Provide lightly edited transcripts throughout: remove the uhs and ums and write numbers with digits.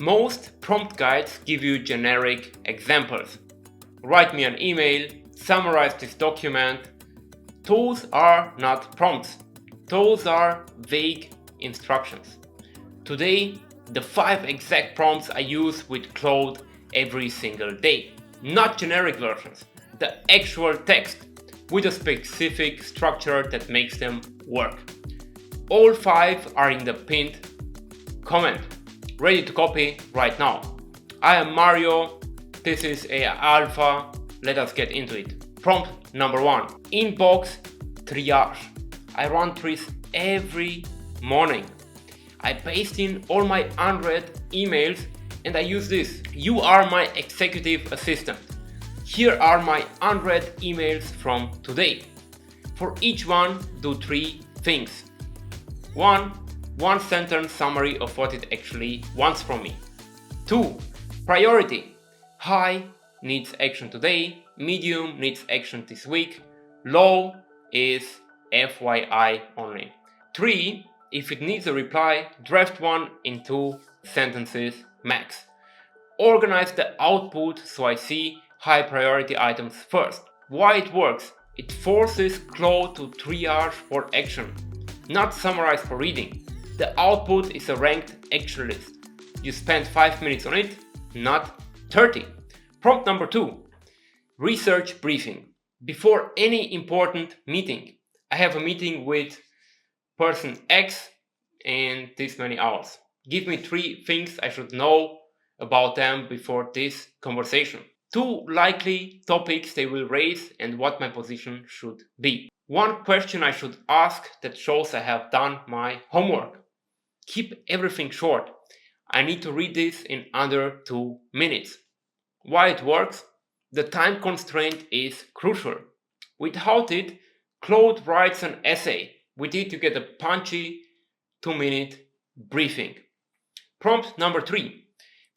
Most prompt guides give you generic examples. Write me an email, summarize this document. Those are not prompts. Those are vague instructions. Today, the 5 exact prompts I use with Claude every single day. Not generic versions, the actual text with a specific structure that makes them work. All 5 are in the pinned comment. Ready to copy right now. I am Mario, this is a alpha, let us get into it. Prompt number 1, inbox triage. I run trees every morning. I paste in all my unread emails and I use this. You are my executive assistant. Here are my unread emails from today. For each one, do 3 things. 1 sentence summary of what it actually wants from me. 2, priority. High needs action today, medium needs action this week, low is FYI only. 3, if it needs a reply, draft one in 2 sentences max. Organize the output so I see high priority items first. Why it works? It forces Claude to triage for action, not summarize for reading. The output is a ranked action list. You spend 5 minutes on it, not 30. Prompt number 2, research briefing. Before any important meeting, I have a meeting with person X in this many hours. Give me 3 things I should know about them before this conversation. 2 likely topics they will raise and what my position should be. 1 question I should ask that shows I have done my homework. Keep everything short. I need to read this in under 2 minutes. Why it works? The time constraint is crucial. Without it, Claude writes an essay. With it, you get a punchy 2-minute briefing. Prompt number 3.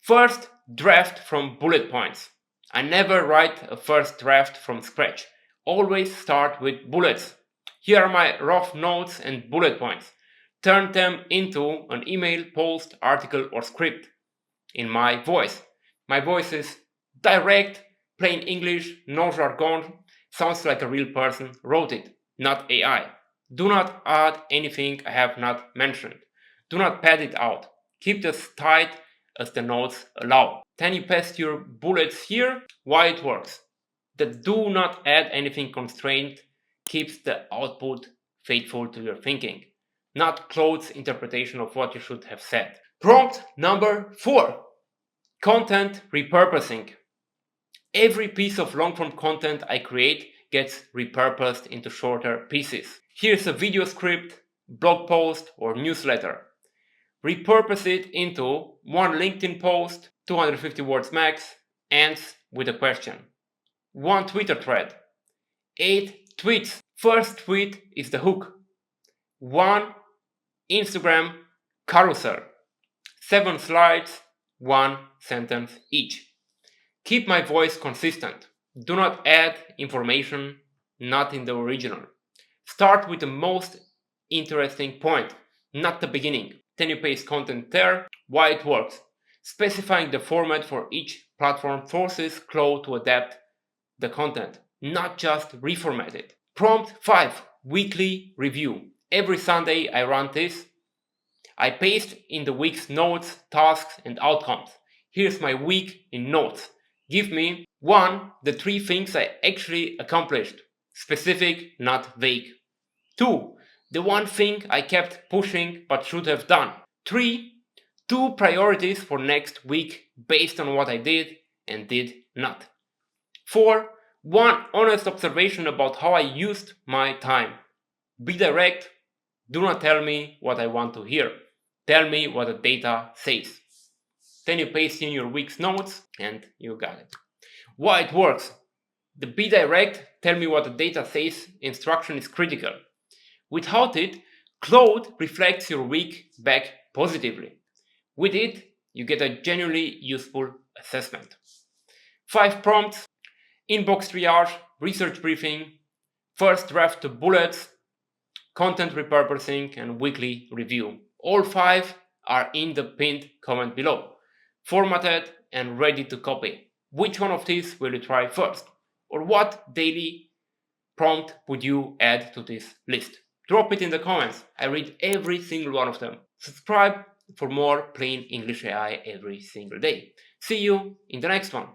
First draft from bullet points. I never write a first draft from scratch. Always start with bullets. Here are my rough notes and bullet points. Turn them into an email, post, article, or script in my voice. My voice is direct, plain English, no jargon, sounds like a real person wrote it, not AI. Do not add anything I have not mentioned. Do not pad it out. Keep this tight as the notes allow. Then you paste your bullets here. Why it works? The do not add anything constraint keeps the output faithful to your thinking, not Claude's interpretation of what you should have said. Prompt number 4, content repurposing. Every piece of long-form content I create gets repurposed into shorter pieces. Here's a video script, blog post, or newsletter. Repurpose it into 1 LinkedIn post, 250 words max, ends with a question. 1 Twitter thread, 8 tweets. First tweet is the hook. 1 Instagram carousel, 7 slides, 1 sentence each. Keep my voice consistent. Do not add information not in the original. Start with the most interesting point, not the beginning. Then you paste content there. Why it works? Specifying the format for each platform forces Claude to adapt the content, not just reformat it. Prompt 5, weekly review. Every Sunday I run this. I paste in the week's notes, tasks, and outcomes. Here's my week in notes. Give me 1, the 3 things I actually accomplished. Specific, not vague. 2, the 1 thing I kept pushing but should have done. 3, 2 priorities for next week based on what I did and did not. 4, 1 honest observation about how I used my time. Be direct. Do not tell me what I want to hear. Tell me what the data says. Then you paste in your week's notes and you got it. Why it works? The be direct, tell me what the data says instruction is critical. Without it, Claude reflects your week back positively. With it, you get a genuinely useful assessment. 5 prompts, inbox triage, research briefing, first draft to bullets, content repurposing, and weekly review. All 5 are in the pinned comment below. formatted and ready to copy. Which one of these will you try first? Or what daily prompt would you add to this list? Drop it in the comments. I read every single one of them. Subscribe for more plain English AI every single day. See you in the next one.